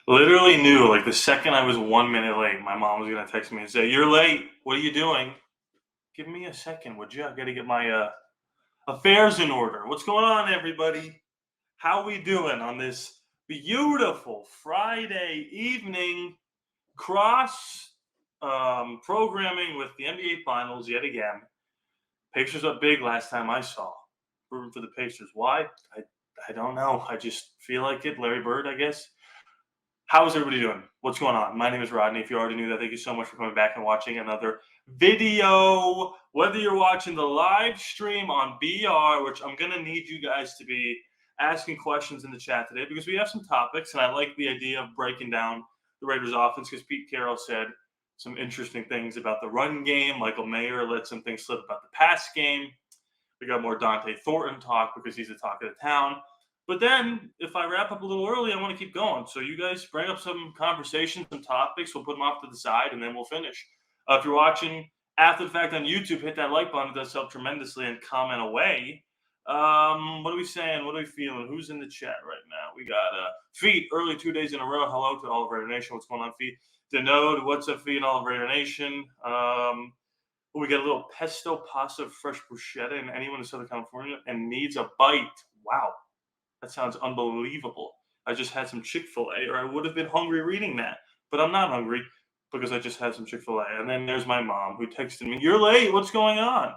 Literally knew, like, the second I was 1 minute late, my mom was gonna text me and say, "You're late. What are you doing?" Give me a second, would you? I gotta get my affairs in order. What's going on, everybody? How we doing on this beautiful Friday evening? Cross programming with the NBA Finals yet again. Pacers up big last time I saw. Rooting for the Pacers. Why? I don't know. I just feel like it. Larry Bird, I guess. How is everybody doing? What's going on? My name is Rodney. If you already knew that, thank you so much for coming back and watching another video. Whether you're watching the live stream on BR, which I'm going to need you guys to be asking questions in the chat today because we have some topics, and I like the idea of breaking down the Raiders' offense because Pete Carroll said some interesting things about the run game. Michael Mayer let some things slip about the pass game. We got more Dante Thornton talk because he's the talk of the town. But then, if I wrap up a little early, I want to keep going. So you guys bring up some conversations, some topics. We'll put them off to the side, and then we'll finish. If you're watching after the fact on YouTube, hit that like button. It does help tremendously, and comment away. What are we saying? What are we feeling? Who's in the chat right now? We got Feet early 2 days in a row. Hello to all of Raider Nation. What's going on, Feet? Denode, what's up, Feet? All of Raider Nation. We got a little pesto pasta, fresh bruschetta, and anyone in Southern California and needs a bite. Wow, that sounds unbelievable. I just had some Chick-fil-A, or I would have been hungry reading that, but I'm not hungry because I just had some Chick-fil-A. And then there's my mom who texted me, "You're late. What's going on?"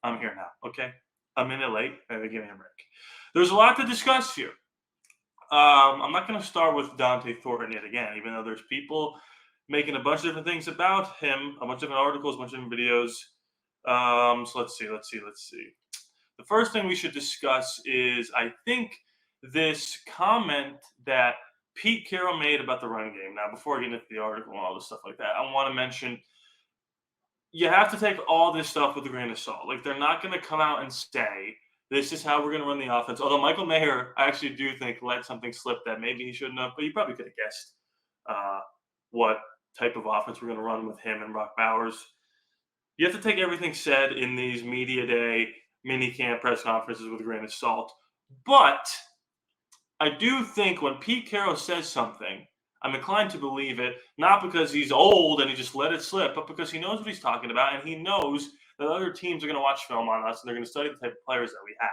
I'm here now. Okay, a minute late. Give me a break. There's a lot to discuss here. I'm not going to start with Dante Thornton yet again, even though there's people making a bunch of different things about him, a bunch of different articles, a bunch of different videos. So let's see. The first thing we should discuss is, I think, this comment that Pete Carroll made about the run game. Now, before I get into the article and all this stuff like that, I want to mention you have to take all this stuff with a grain of salt. Like, they're not going to come out and say, this is how we're going to run the offense. Although Michael Mayer, I actually do think, let something slip that maybe he shouldn't have, but he probably could have guessed what type of offense we're going to run with him and Brock Bowers. You have to take everything said in these media day, mini camp press conferences with a grain of salt. But I do think when Pete Carroll says something, I'm inclined to believe it, not because he's old and he just let it slip, but because he knows what he's talking about, and he knows that other teams are going to watch film on us and they're going to study the type of players that we have,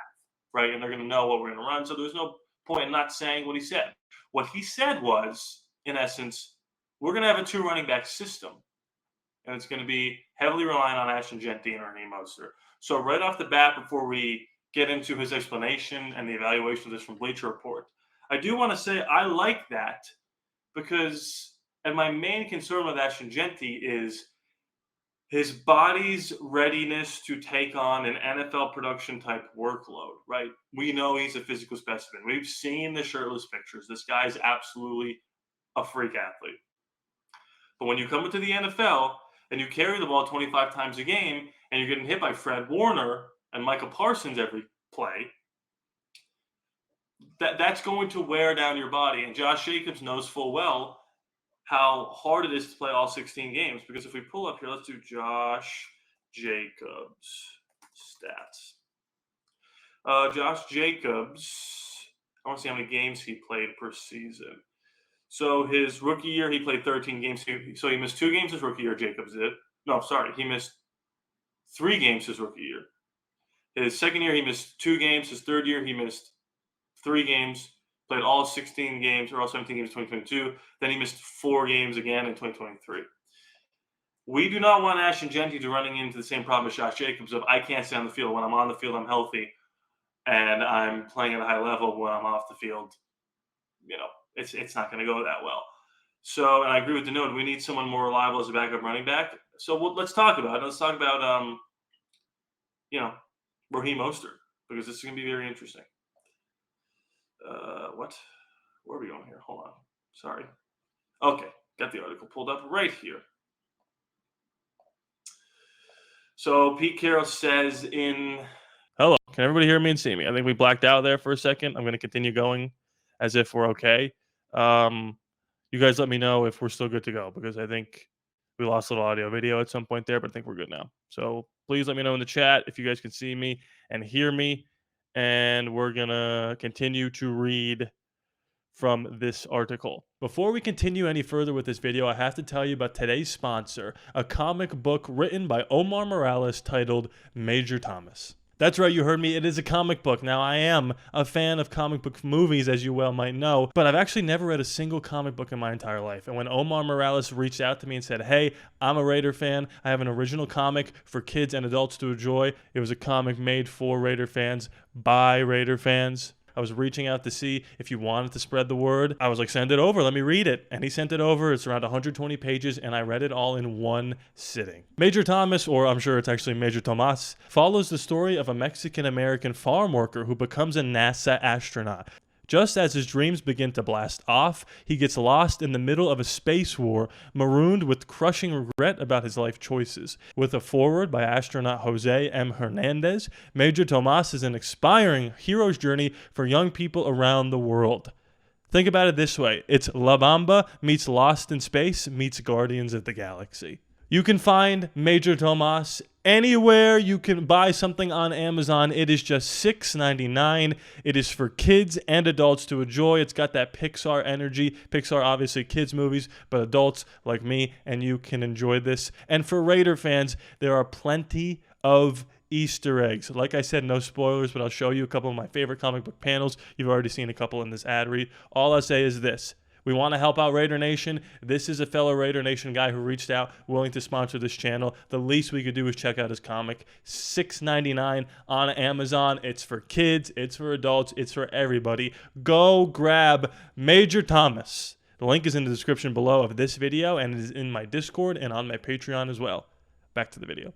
right? And they're going to know what we're going to run. So there's no point in not saying what he said. What he said was, in essence, we're going to have a two running back system, and it's going to be heavily reliant on Ashton Jeanty and Raheem Mostert. So right off the bat, before we get into his explanation and the evaluation of this from Bleacher Report, I do want to say I like that because, and my main concern with Ashton Jeanty is his body's readiness to take on an NFL production type workload, right? We know he's a physical specimen. We've seen the shirtless pictures. This guy's absolutely a freak athlete. But when you come into the NFL and you carry the ball 25 times a game and you're getting hit by Fred Warner and Michael Parsons every play, that's going to wear down your body. And Josh Jacobs knows full well how hard it is to play all 16 games. Because if we pull up here, let's do Josh Jacobs stats. Josh Jacobs, I want to see how many games he played per season. So his rookie year, he played 13 games. So he missed 2 games his rookie year, Jacobs did. No, sorry, he missed 3 games his rookie year. His second year, he missed 2 games. His third year, he missed 3 games, played all 16 games or all 17 games in 2022. Then he missed 4 games again in 2023. We do not want Ashton Jeanty to running into the same problem as Josh Jacobs of I can't stay on the field. When I'm on the field, I'm healthy, and I'm playing at a high level. When I'm off the field, it's not going to go that well. So, and I agree with Denode. We need someone more reliable as a backup running back. So let's talk about it. Let's talk about Raheem Mostert, because this is going to be very interesting. Where are we going here? Hold on. Sorry. Okay, got the article pulled up right here. So Pete Carroll says in... Hello, can everybody hear me and see me? I think we blacked out there for a second. I'm going to continue going as if we're okay. You guys let me know if we're still good to go, because I think we lost a little audio video at some point there, but I think we're good now. So please let me know in the chat if you guys can see me and hear me. And we're going to continue to read from this article. Before we continue any further with this video, I have to tell you about today's sponsor, a comic book written by Omar Morales titled Major Thomas. That's right, you heard me. It is a comic book. Now, I am a fan of comic book movies, as you well might know, but I've actually never read a single comic book in my entire life. And when Omar Morales reached out to me and said, hey, I'm a Raider fan, I have an original comic for kids and adults to enjoy. It was a comic made for Raider fans, by Raider fans. I was reaching out to see if you wanted to spread the word. I was like, send it over, let me read it. And he sent it over. It's around 120 pages, and I read it all in one sitting. Major Thomas, or I'm sure it's actually Major Tomas, follows the story of a Mexican-American farm worker who becomes a NASA astronaut. Just as his dreams begin to blast off, he gets lost in the middle of a space war, marooned with crushing regret about his life choices. With a foreword by astronaut Jose M. Hernandez, Major Tomas is an inspiring hero's journey for young people around the world. Think about it this way. It's La Bamba meets Lost in Space meets Guardians of the Galaxy. You can find Major Tomas anywhere you can buy something on Amazon. It is just $6.99. It is for kids and adults to enjoy. It's got that Pixar energy. Pixar, obviously, kids' movies, but adults like me and you can enjoy this. And for Raider fans, there are plenty of Easter eggs. Like I said, no spoilers, but I'll show you a couple of my favorite comic book panels. You've already seen a couple in this ad read. All I'll say is this. We want to help out Raider Nation. This is a fellow Raider Nation guy who reached out, willing to sponsor this channel. The least we could do is check out his comic. $6.99 on Amazon. It's for kids. It's for adults. It's for everybody. Go grab Major Thomas. The link is in the description below of this video, and it is in my Discord and on my Patreon as well. Back to the video.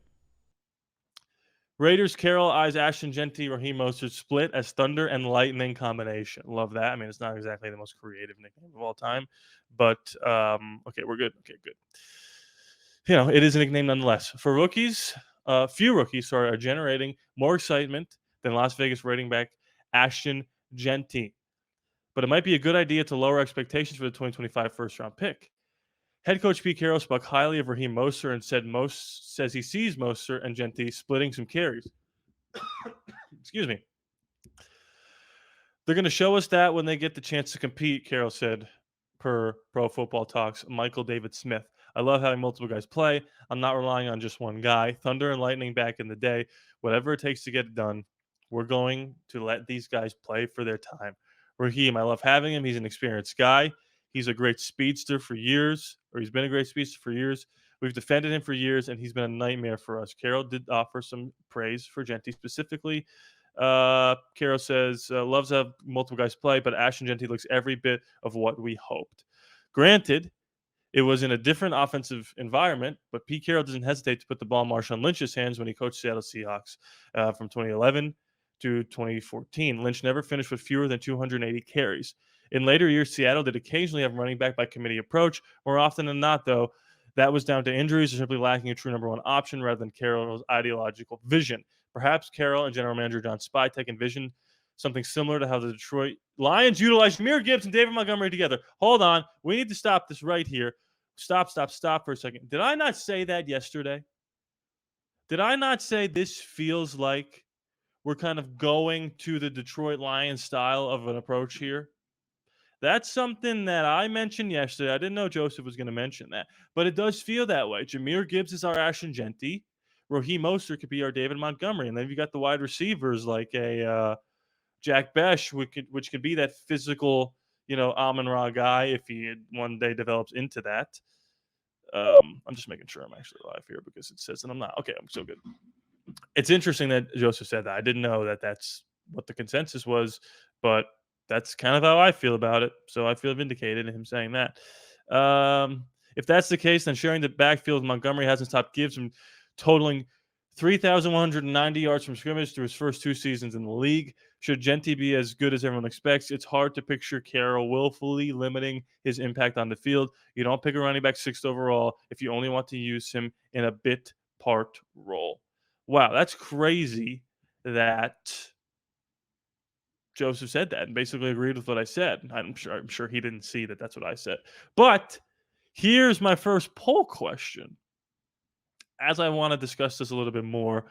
Raiders Carroll eyes Ashton Jeanty, Raheem Mostert split as Thunder and Lightning combination. Love that. I mean, it's not exactly the most creative nickname of all time, but okay, we're good. Okay, good. You know, it is a nickname nonetheless. For rookies, few rookies are generating more excitement than Las Vegas rating back Ashton Jeanty. But it might be a good idea to lower expectations for the 2025 first-round pick. Head coach Pete Carroll spoke highly of Raheem Mostert and says he sees Mostert and Jeanty splitting some carries. Excuse me. They're going to show us that when they get the chance to compete, Carroll said, per Pro Football Talks' Michael David Smith. I love having multiple guys play. I'm not relying on just one guy. Thunder and Lightning back in the day, whatever it takes to get it done, we're going to let these guys play for their time. Raheem, I love having him. He's an experienced guy. He's a great speedster for years, or he's been a great speedster for years. We've defended him for years, and he's been a nightmare for us. Carroll did offer some praise for Jeanty specifically. Carroll says, loves to have multiple guys play, but Ashton Jeanty looks every bit of what we hoped. Granted, it was in a different offensive environment, but Pete Carroll doesn't hesitate to put the ball in Marshawn Lynch's hands when he coached Seattle Seahawks from 2011 to 2014. Lynch never finished with fewer than 280 carries. In later years, Seattle did occasionally have a running back by committee approach. More often than not, though, that was down to injuries or simply lacking a true number one option rather than Carroll's ideological vision. Perhaps Carroll and general manager John Spytek envisioned something similar to how the Detroit Lions utilized Jahmyr Gibbs and David Montgomery together. Hold on. We need to stop this right here. Stop for a second. Did I not say that yesterday? Did I not say this feels like we're kind of going to the Detroit Lions style of an approach here? That's something that I mentioned yesterday. I didn't know Joseph was going to mention that, but it does feel that way. Jahmyr Gibbs is our Ashton Jeanty. Raheem Mostert could be our David Montgomery. And then you got the wide receivers like a Jack Besh, which could be that physical, Amon-Ra guy if he one day develops into that. I'm just making sure I'm actually live here because it says that I'm not. Okay, I'm so good. It's interesting that Joseph said that. I didn't know that that's what the consensus was, but that's kind of how I feel about it. So I feel vindicated in him saying that. If that's the case, then sharing the backfield, Montgomery hasn't stopped Gibbs from totaling 3,190 yards from scrimmage through his first two seasons in the league. Should Jeanty be as good as everyone expects, it's hard to picture Carroll willfully limiting his impact on the field. You don't pick a running back 6th overall if you only want to use him in a bit part role. Wow, that's crazy that Joseph said that and basically agreed with what I said. I'm sure he didn't see that that's what I said. But here's my first poll question. As I want to discuss this a little bit more,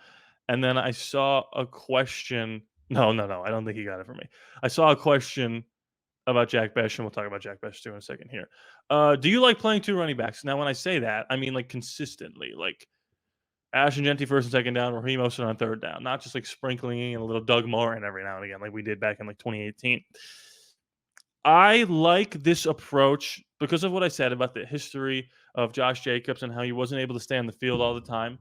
and then I saw a question. No, I don't think he got it from me. I saw a question about Jack Besh, and we'll talk about Jack Besh too in a second here. Do you like playing two running backs? Now, when I say that, I mean like consistently, like Ashton Genty first and second down, Raheem Mostert on third down, not just like sprinkling in a little Doug Martin every now and again, like we did back in like 2018. I like this approach because of what I said about the history of Josh Jacobs and how he wasn't able to stay on the field all the time.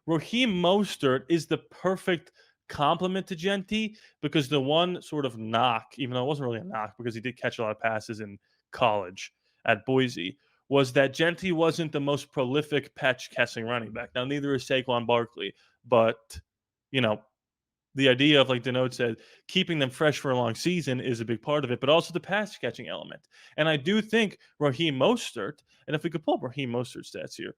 Raheem Mostert is the perfect complement to Genty because the one sort of knock, even though it wasn't really a knock because he did catch a lot of passes in college at Boise, was that Genty wasn't the most prolific patch catching running back. Now, neither is Saquon Barkley, but you know, the idea of like Denote said, keeping them fresh for a long season is a big part of it, but also the pass catching element. And I do think Raheem Mostert, and if we could pull up Raheem Mostert stats here,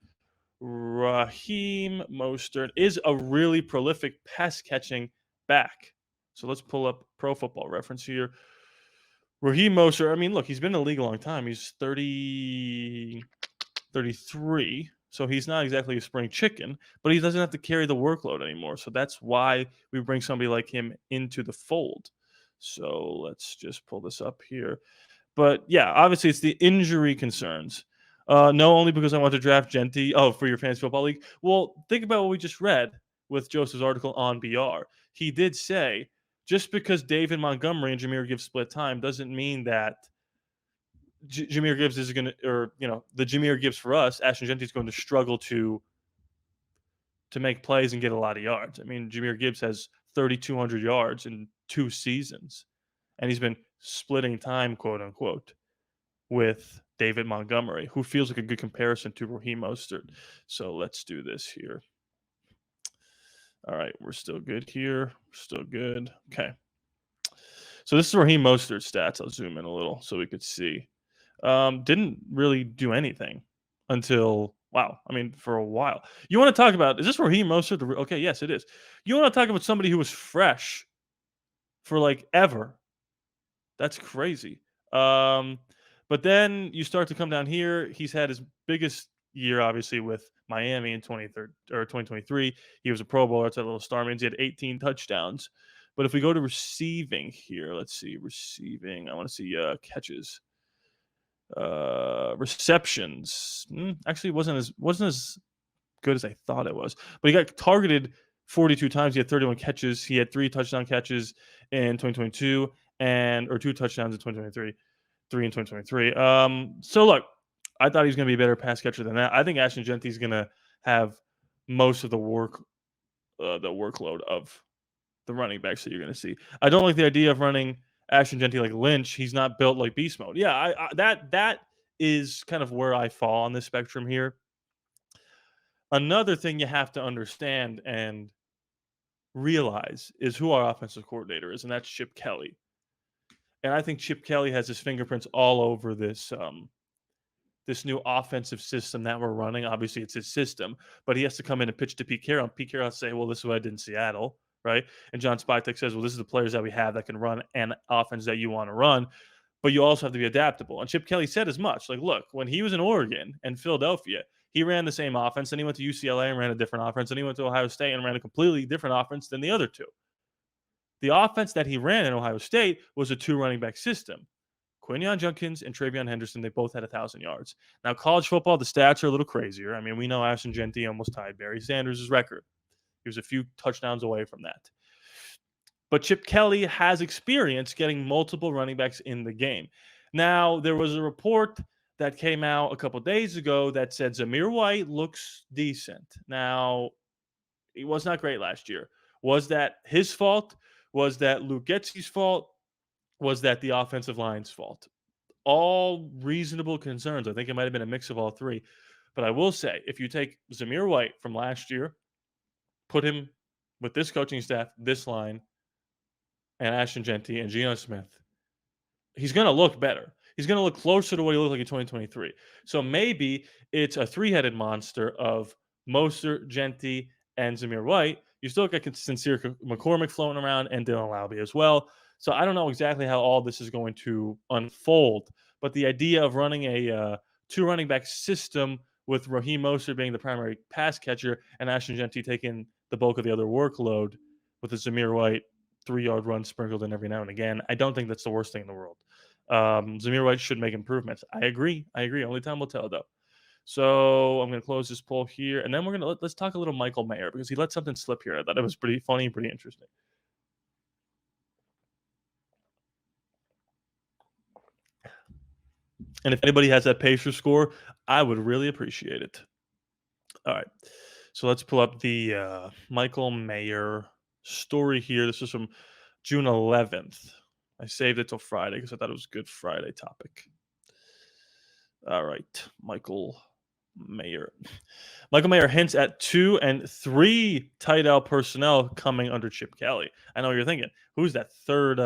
Raheem Mostert is a really prolific pass catching back. So let's pull up Pro Football Reference here. Raheem Mostert, I mean, look, he's been in the league a long time. He's 33. So he's not exactly a spring chicken, but he doesn't have to carry the workload anymore. So that's why we bring somebody like him into the fold. So let's just pull this up here. But yeah, obviously it's the injury concerns. No, only because I want to draft Genty. Oh, for your fantasy football league. Well, think about what we just read with Joseph's article on BR. He did say just because David Montgomery and Jahmyr Gibbs split time doesn't mean that Jahmyr Gibbs is going to, or the Jahmyr Gibbs for us, Ashton Genty is going to struggle to make plays and get a lot of yards. I mean, Jahmyr Gibbs has 3,200 yards in 2 seasons, and he's been splitting time, quote unquote, with David Montgomery, who feels like a good comparison to Raheem Mostert. So let's do this here. All right, we're still good here. We're still good. Okay. So this is Raheem Mostert's stats. I'll zoom in a little so we could see. Didn't really do anything until for a while. You want to talk about, is this Raheem Mostert? Okay, yes, it is. You want to talk about somebody who was fresh for like ever. That's crazy. But then you start to come down here. He's had his biggest year, obviously, with Miami in 2023. He was a Pro Bowler. That's a little star means he had 18 touchdowns. But if we go to receiving here, let's see receiving. I want to see catches, receptions. Actually, wasn't as good as I thought it was. But he got targeted 42 times. He had 31 catches. He had 3 touchdown catches in 2022 or 2 touchdowns in 2023. 3 in 2023. So look, I thought he was going to be a better pass catcher than that. I think Ashton Genty is going to have most of the workload of the running backs that you're going to see. I don't like the idea of running Ashton Genty like Lynch. He's not built like beast mode. Yeah, that is kind of where I fall on this spectrum here. Another thing you have to understand and realize is who our offensive coordinator is, and that's Chip Kelly. And I think Chip Kelly has his fingerprints all over this this new offensive system that we're running. Obviously, it's his system, but he has to come in and pitch to Pete Carroll. And Pete Carroll has to say, well, this is what I did in Seattle, right? And John Spytek says, well, this is the players that we have that can run an offense that you want to run, but you also have to be adaptable. And Chip Kelly said as much. Like, look, when he was in Oregon and Philadelphia, he ran the same offense. Then he went to UCLA and ran a different offense. Then he went to Ohio State and ran a completely different offense than the other two. The offense that he ran in Ohio State was a 2 running back system. Quinion Judkins and Travion Henderson, they both had 1,000 yards. Now, college football, the stats are a little crazier. I mean, we know Ashton Genty almost tied Barry Sanders' record. He was a few touchdowns away from that. But Chip Kelly has experience getting multiple running backs in the game. Now, there was a report that came out a couple days ago that said Zamir White looks decent. Now, he was not great last year. Was that his fault? Was that Luke Getzey's fault? Was that the offensive line's fault? All reasonable concerns. I think it might have been a mix of all three. But I will say, if you take Zamir White from last year, put him with this coaching staff, this line, and Ashton Genty and Geno Smith, he's going to look better. He's going to look closer to what he looked like in 2023. So maybe it's a 3-headed monster of Mostert, Genty, and Zamir White. You still got Sincere McCormick floating around and Dylan Laube as well. So I don't know exactly how all this is going to unfold, but the idea of running a 2 running back system with Raheem Mostert being the primary pass catcher and Ashton Genty taking the bulk of the other workload with the Zamir White 3-yard run sprinkled in every now and again. I don't think that's the worst thing in the world. Zamir White should make improvements. I agree. Only time will tell, though. So I'm going to close this poll here, and then let's talk a little Michael Mayer because he let something slip here. I thought it was pretty funny, pretty interesting. And if anybody has that Pacer score, I would really appreciate it. All right. So let's pull up the Michael Mayer story here. This is from June 11th. I saved it till Friday because I thought it was a good Friday topic. All right. Michael Mayer. Michael Mayer hints at 2 and 3 tight end personnel coming under Chip Kelly. I know what you're thinking. Who's that third?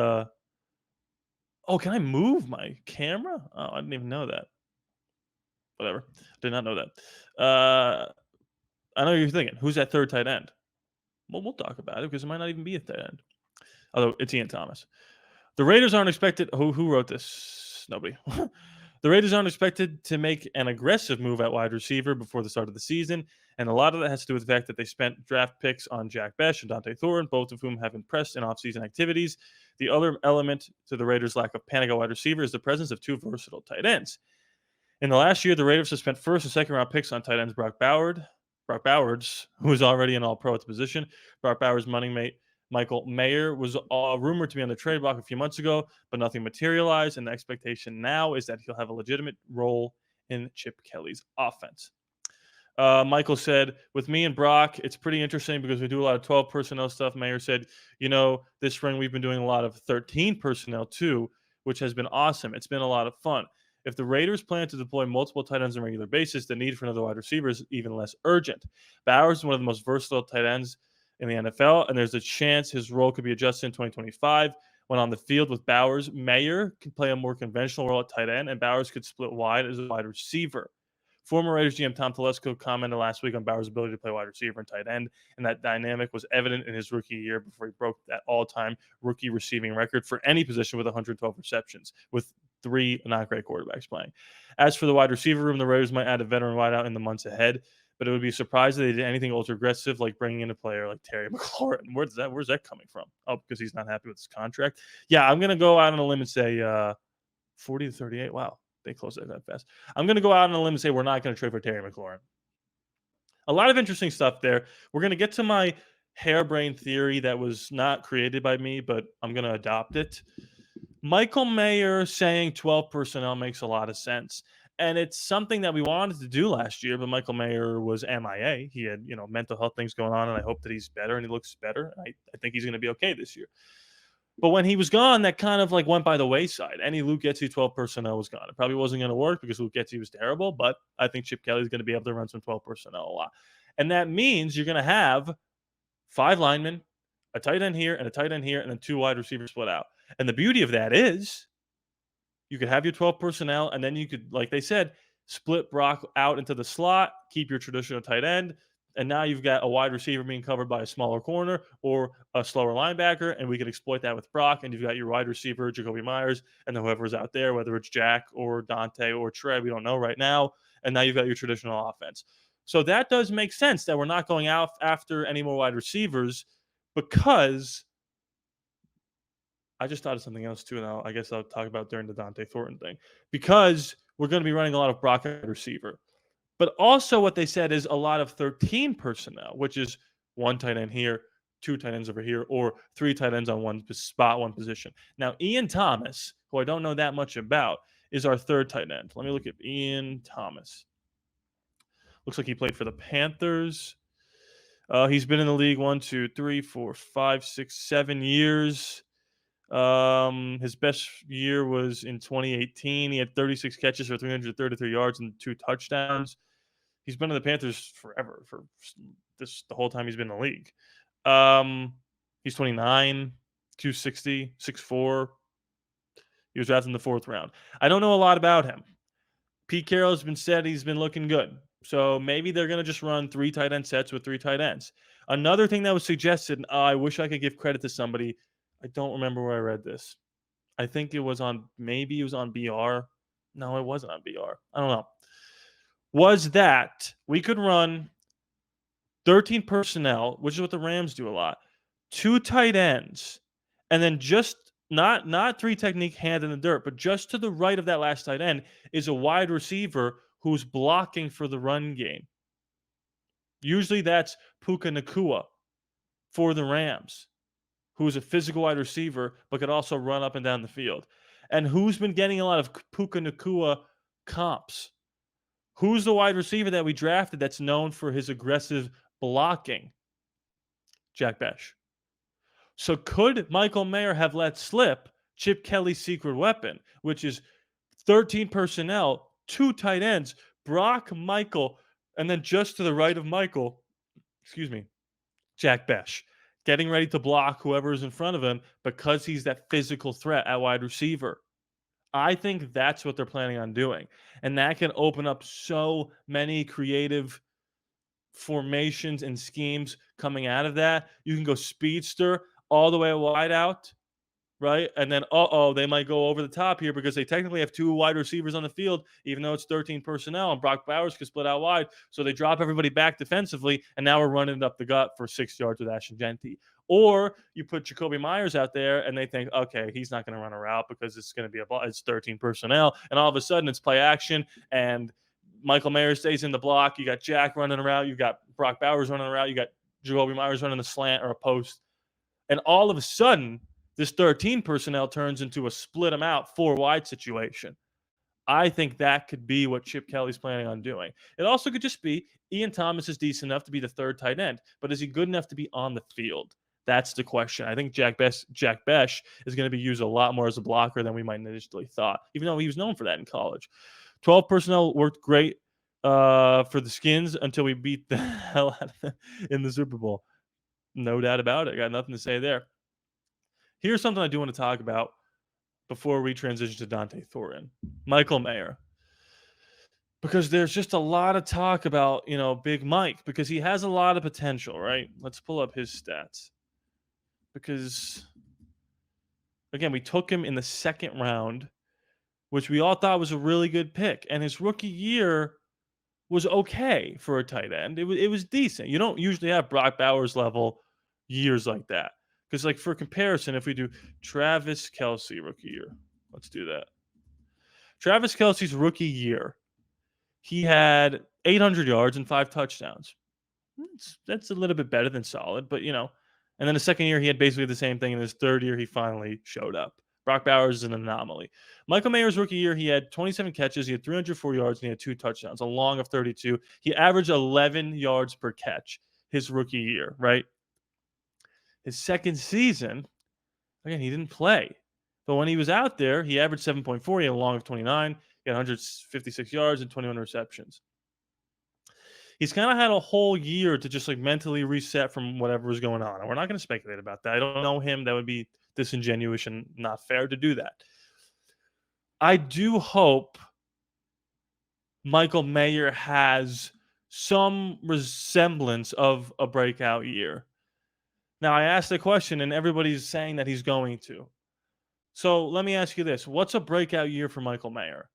Oh, can I move my camera? Oh, I didn't even know that. Whatever. Did not know that. I know what you're thinking. Who's that third tight end? Well, we'll talk about it because it might not even be a tight end. Although it's Ian Thomas. The Raiders aren't expected. Who wrote this? Nobody. The Raiders aren't expected to make an aggressive move at wide receiver before the start of the season, and a lot of that has to do with the fact that they spent draft picks on Jack Bech and Dante Thornton, both of whom have impressed in offseason activities. The other element to the Raiders' lack of panic at wide receiver is the presence of 2 versatile tight ends. In the last year, the Raiders have spent first and second round picks on tight ends Brock Bowers, who is already an all-pro at the position. Brock Bowers' money mate Michael Mayer was rumored to be on the trade block a few months ago, but nothing materialized, and the expectation now is that he'll have a legitimate role in Chip Kelly's offense. Michael said, with me and Brock, it's pretty interesting because we do a lot of 12 personnel stuff. Mayer said, this spring we've been doing a lot of 13 personnel too, which has been awesome. It's been a lot of fun. If the Raiders plan to deploy multiple tight ends on a regular basis, the need for another wide receiver is even less urgent. Bowers is one of the most versatile tight ends in the NFL, and there's a chance his role could be adjusted in 2025. When on the field with Bowers, Mayer can play a more conventional role at tight end, and Bowers could split wide as a wide receiver. Former Raiders GM Tom Telesco commented last week on Bowers' ability to play wide receiver and tight end, and that dynamic was evident in his rookie year before he broke that all-time rookie receiving record for any position with 112 receptions, with 3 not great quarterbacks playing. As for the wide receiver room, the Raiders might add a veteran wideout in the months ahead, but it would be a surprise if they did anything ultra aggressive like bringing in a player like Terry McLaurin. Where's that coming from? Oh, because he's not happy with his contract. Yeah, I'm gonna go out on a limb and say 40 to 38. Wow, they closed that fast. I'm gonna go out on a limb and say we're not gonna trade for Terry McLaurin. A lot of interesting stuff there. We're gonna get to my harebrained theory that was not created by me, but I'm gonna adopt it. Michael Mayer saying 12 personnel makes a lot of sense. And it's something that we wanted to do last year, but Michael Mayer was MIA. He had, mental health things going on, and I hope that he's better and he looks better. I think he's going to be okay this year. But when he was gone, that kind of went by the wayside. Any Luke Getsy 12 personnel was gone. It probably wasn't going to work because Luke Getsy was terrible, but I think Chip Kelly is going to be able to run some 12 personnel a lot. And that means you're going to have 5 linemen, a tight end here, and a tight end here, and then 2 wide receivers split out. And the beauty of that is you could have your 12 personnel, and then you could, like they said, split Brock out into the slot, keep your traditional tight end, and now you've got a wide receiver being covered by a smaller corner or a slower linebacker, and we can exploit that with Brock, and you've got your wide receiver, Jacoby Myers, and then whoever's out there, whether it's Jack or Dante or Trey, we don't know right now, and now you've got your traditional offense. So that does make sense that we're not going out after any more wide receivers because I just thought of something else too, and I guess I'll talk about during the Dante Thornton thing. Because we're going to be running a lot of Brock at receiver. But also what they said is a lot of 13 personnel, which is 1 tight end here, 2 tight ends over here, or 3 tight ends on one spot, one position. Now, Ian Thomas, who I don't know that much about, is our 3rd tight end. Let me look at Ian Thomas. Looks like he played for the Panthers. He's been in the league 1, 2, 3, 4, 5, 6, 7 years. His best year was in 2018. He had 36 catches for 333 yards and 2 touchdowns. He's been in the Panthers forever, for the whole time he's been in the league. He's 29, 260, 6'4". He was drafted in the 4th round. I don't know a lot about him. Pete Carroll has been said he's been looking good. So maybe they're going to just run 3 tight end sets with 3 tight ends. Another thing that was suggested, I wish I could give credit to somebody. I don't remember where I read this. I think it was on BR. No, it wasn't on BR. I don't know. Was that we could run 13 personnel, which is what the Rams do a lot, 2 tight ends, And then just not three technique hand in the dirt, but just to the right of that last tight end is a wide receiver who's blocking for the run game. Usually that's Puka Nakua for the Rams, who's a physical wide receiver, but could also run up and down the field. And who's been getting a lot of Puka Nakua comps? Who's the wide receiver that we drafted that's known for his aggressive blocking? Jack Besh. So could Michael Mayer have let slip Chip Kelly's secret weapon, which is 13 personnel, two tight ends, Brock, Michael, and then just to the right of Michael, excuse me, Jack Besh, getting ready to block whoever is in front of him because he's that physical threat at wide receiver. I think that's what they're planning on doing. And that can open up so many creative formations and schemes coming out of that. You can go speedster all the way wide out, right? And then, they might go over the top here because they technically have two wide receivers on the field, even though it's 13 personnel, and Brock Bowers can split out wide. So they drop everybody back defensively, and now we're running it up the gut for 6 yards with Ashton Genty. Or you put Jacoby Myers out there, and they think, okay, he's not going to run a route because it's going to be it's 13 personnel, and all of a sudden it's play action, and Michael Mayer stays in the block. You got Jack running a route. You got Brock Bowers running a route. You got Jacoby Myers running a slant or a post. And all of a sudden, this 13 personnel turns into a split them out 4 wide situation. I think that could be what Chip Kelly's planning on doing. It also could just be Ian Thomas is decent enough to be the third tight end, but is he good enough to be on the field? That's the question. I think Jack Besh is going to be used a lot more as a blocker than we might initially thought, even though he was known for that in college. 12 personnel worked great for the Skins until we beat the hell out of them in the Super Bowl. No doubt about it. Got nothing to say there. Here's something I do want to talk about before we transition to Dante Thornton. Michael Mayer. Because there's just a lot of talk about, Big Mike, because he has a lot of potential, right? Let's pull up his stats. Because, again, we took him in the second round, which we all thought was a really good pick. And his rookie year was okay for a tight end. It was decent. You don't usually have Brock Bowers level years like that. Because, like, for comparison, if we do Travis Kelce rookie year, let's do that. Travis Kelce's rookie year, he had 800 yards and 5 touchdowns. That's a little bit better than solid, but, And then the second year, he had basically the same thing. In his third year, he finally showed up. Brock Bowers is an anomaly. Michael Mayer's rookie year, he had 27 catches, he had 304 yards, and he had 2 touchdowns, a long of 32. He averaged 11 yards per catch his rookie year, right? His second season, again, he didn't play. But when he was out there, he averaged 7.4. He had a long of 29. He had 156 yards and 21 receptions. He's kind of had a whole year to just mentally reset from whatever was going on. And we're not going to speculate about that. I don't know him. That would be disingenuous and not fair to do that. I do hope Michael Mayer has some resemblance of a breakout year. Now, I asked the question, and everybody's saying that he's going to. So let me ask you this. What's a breakout year for Michael Mayer?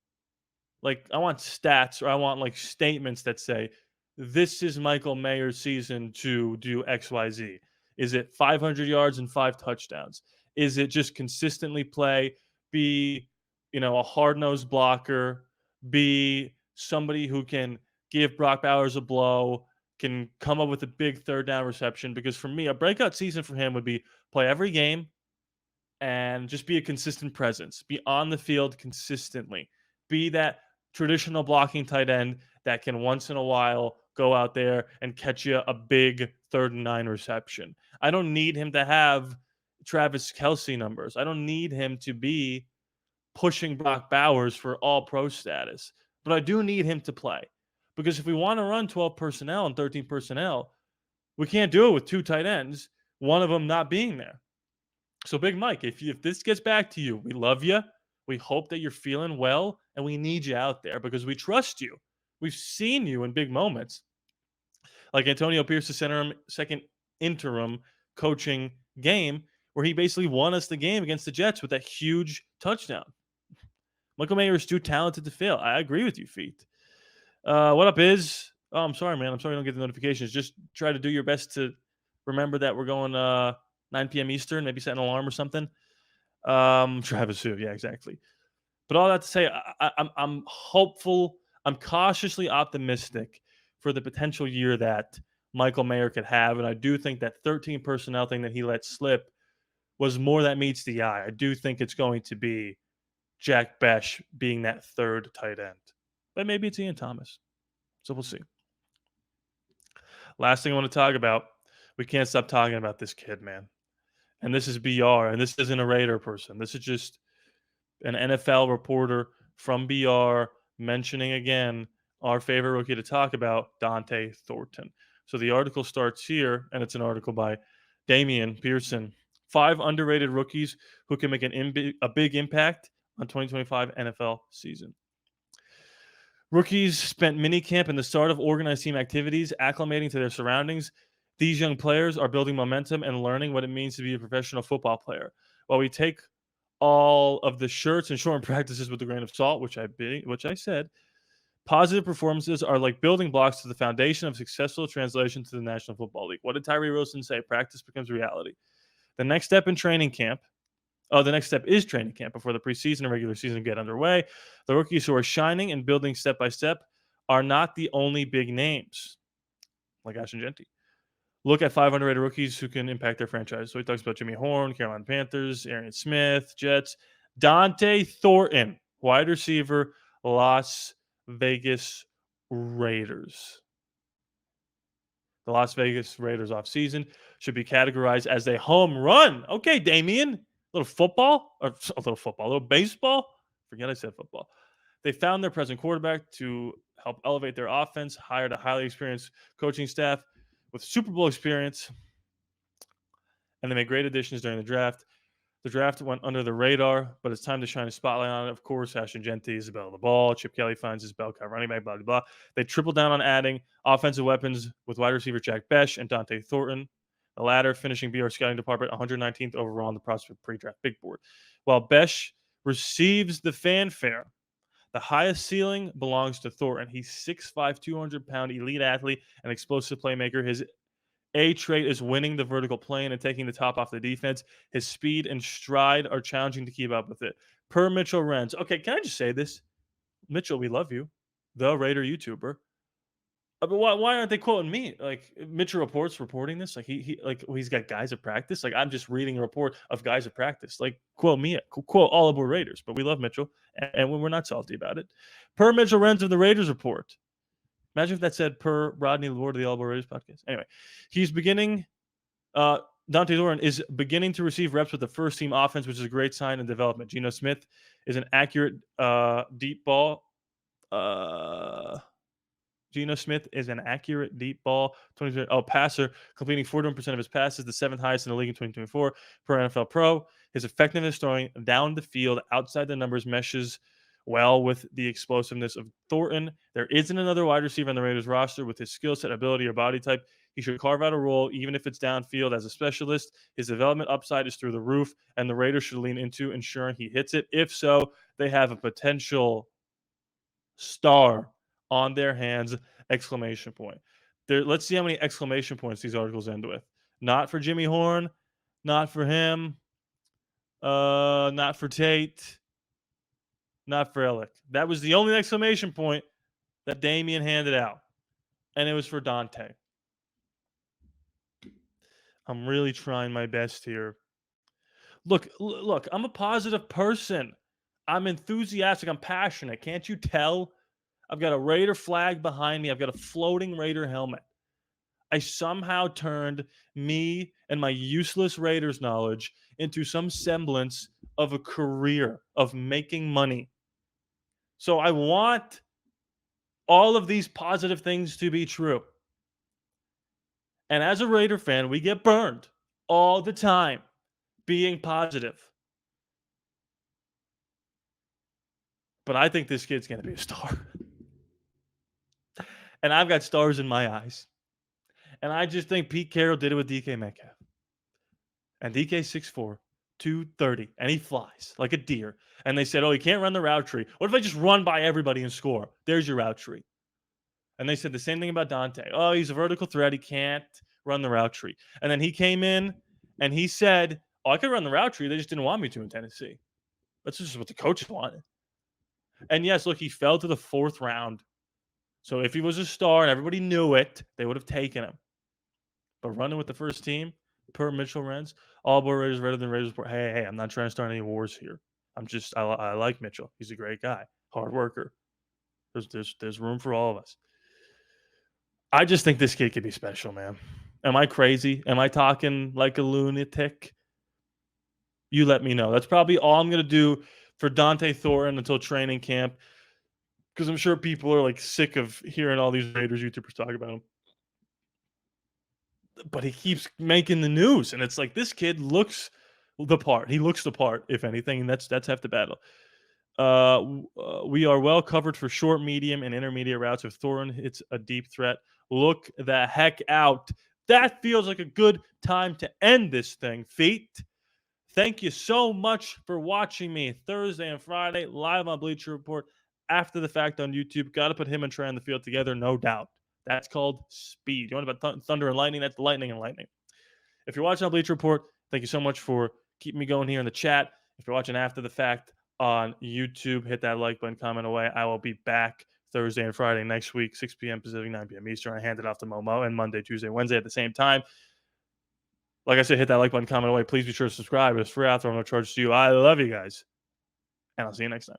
I want stats, or I want statements that say, this is Michael Mayer's season to do XYZ. Is it 500 yards and 5 touchdowns? Is it just consistently play, be, a hard-nosed blocker, be somebody who can give Brock Bowers a blow, can come up with a big third down reception? Because for me, a breakout season for him would be play every game and just be a consistent presence, be on the field consistently, be that traditional blocking tight end that can once in a while go out there and catch you a big 3rd and 9 reception. I don't need him to have Travis Kelce numbers. I don't need him to be pushing Brock Bowers for all pro status, but I do need him to play. Because if we want to run 12 personnel and 13 personnel, we can't do it with 2 tight ends, one of them not being there. So Big Mike, if this gets back to you, we love you. We hope that you're feeling well, and we need you out there because we trust you. We've seen you in big moments. Like Antonio Pierce's second interim coaching game where he basically won us the game against the Jets with that huge touchdown. Michael Mayer is too talented to fail. I agree with you, Feet. What up, Iz? Oh, I'm sorry, man. I'm sorry you don't get the notifications. Just try to do your best to remember that we're going 9 p.m. Eastern, maybe set an alarm or something. Travis Sue, yeah, exactly. But all that to say, I'm hopeful. I'm cautiously optimistic for the potential year that Michael Mayer could have, and I do think that 13 personnel thing that he let slip was more that meets the eye. I do think it's going to be Jack Besh being that third tight end, but maybe it's Ian Thomas. So we'll see. Last thing I want to talk about, we can't stop talking about this kid, man. And this is BR, and this isn't a Raider person. This is just an NFL reporter from BR mentioning again our favorite rookie to talk about, Dante Thornton. So the article starts here, and it's an article by Damian Pearson. 5 underrated rookies who can make a big impact on 2025 NFL season. Rookies spent minicamp and the start of organized team activities, acclimating to their surroundings. These young players are building momentum and learning what it means to be a professional football player. While we take all of the shirts and short practices with a grain of salt, which I said, positive performances are like building blocks to the foundation of successful translation to the National Football League. What did Tyree Wilson say? Practice becomes reality. The next step is training camp before the preseason and regular season get underway. The rookies who are shining and building step by step are not the only big names, like Ashton Jeanty. Look at 5 underrated rookies who can impact their franchise. So he talks about Jimmy Horn, Carolina Panthers, Arian Smith, Jets, Dante Thornton, wide receiver, Las Vegas Raiders. The Las Vegas Raiders offseason should be categorized as a home run. Okay, Damian. A little baseball. Forget I said football. They found their present quarterback to help elevate their offense, hired a highly experienced coaching staff with Super Bowl experience, and they made great additions during the draft. The draft went under the radar, but it's time to shine a spotlight on it. Of course, Ashton Jeanty, ALLaBorde, Chip Kelly finds his bell cow running back, blah, blah, blah. They tripled down on adding offensive weapons with wide receiver Jack Besh and Dante Thornton. The latter finishing BR scouting department 119th overall on the prospect pre-draft big board. While Besh receives the fanfare, the highest ceiling belongs to Thornton. He's 6'5", 200-pound elite athlete and explosive playmaker. His A trait is winning the vertical plane and taking the top off the defense. His speed and stride are challenging to keep up with it. Per Mitchell Renz. Okay, can I just say this? Mitchell, we love you. The Raider YouTuber. But why aren't they quoting me? Like Mitchell reports reporting this. Like he's got guys at practice. Like I'm just reading a report of guys at practice. Like quote me, quote ALLaBorde Raiders. But we love Mitchell, and we're not salty about it. Per Mitchell Renz of the Raiders report. Imagine if that said per Rodney Lord of the ALLaBorde Raiders podcast. Anyway, he's beginning. Dante Thornton is beginning to receive reps with the first team offense, which is a great sign in development. Geno Smith is an accurate deep ball. Geno Smith is an accurate deep ball passer, completing 41% of his passes, the 7th highest in the league in 2024 per NFL Pro. His effectiveness throwing down the field outside the numbers meshes well with the explosiveness of Thornton. There isn't another wide receiver on the Raiders roster with his skill set, ability, or body type. He should carve out a role, even if it's downfield as a specialist. His development upside is through the roof, and the Raiders should lean into ensuring he hits it. If so, they have a potential star on their hands, exclamation point. Let's see how many exclamation points these articles end with. Not for Jimmy Horn, not for him, not for Tate, not for Ellick. That was the only exclamation point that Damian handed out, and it was for Dante. I'm really trying my best here. Look, I'm a positive person. I'm enthusiastic. I'm passionate. Can't you tell? I've got a Raider flag behind me. I've got a floating Raider helmet. I somehow turned me and my useless Raiders knowledge into some semblance of a career of making money. So I want all of these positive things to be true. And as a Raider fan, we get burned all the time being positive. But I think this kid's going to be a star. And I've got stars in my eyes. And I just think Pete Carroll did it with DK Metcalf. And DK's 6'4", 230, and he flies like a deer. And they said, oh, he can't run the route tree. What if I just run by everybody and score? There's your route tree. And they said the same thing about Dante. Oh, he's a vertical threat. He can't run the route tree. And then he came in And he said, "Oh, I could run the route tree. They just didn't want me to in Tennessee. That's just what the coaches wanted." And yes, look, he fell to the 4th round. So if he was a star and everybody knew it, they would have taken him. But running with the first team, per Mitchell Renz, ALLaBorde Raiders better than Raiders report. Hey, I'm not trying to start any wars here. I like Mitchell. He's a great guy, hard worker. There's room for all of us. I just think this kid could be special, man. Am I crazy? Am I talking like a lunatic? You let me know. That's probably all I'm gonna do for Dante Thornton until training camp, because I'm sure people are like sick of hearing all these Raiders YouTubers talk about him. But he keeps making the news, and it's like this kid looks the part. He looks the part, if anything, and that's half the battle. We are well covered for short, medium, and intermediate routes. If Thornton hits a deep threat, look the heck out. That feels like a good time to end this thing, feet. Thank you so much for watching me Thursday and Friday live on Bleacher Report. After the fact on YouTube, got to put him and Trey on the field together, no doubt. That's called speed. You want about thunder and lightning? That's lightning and lightning. If you're watching on Bleacher Report, thank you so much for keeping me going here in the chat. If you're watching after the fact on YouTube, hit that like button, comment away. I will be back Thursday and Friday next week, 6 p.m. Pacific, 9 p.m. Eastern. I hand it off to Momo, and Monday, Tuesday, Wednesday at the same time. Like I said, hit that like button, comment away. Please be sure to subscribe. It's free out there. No charge to you. I love you guys, and I'll see you next time.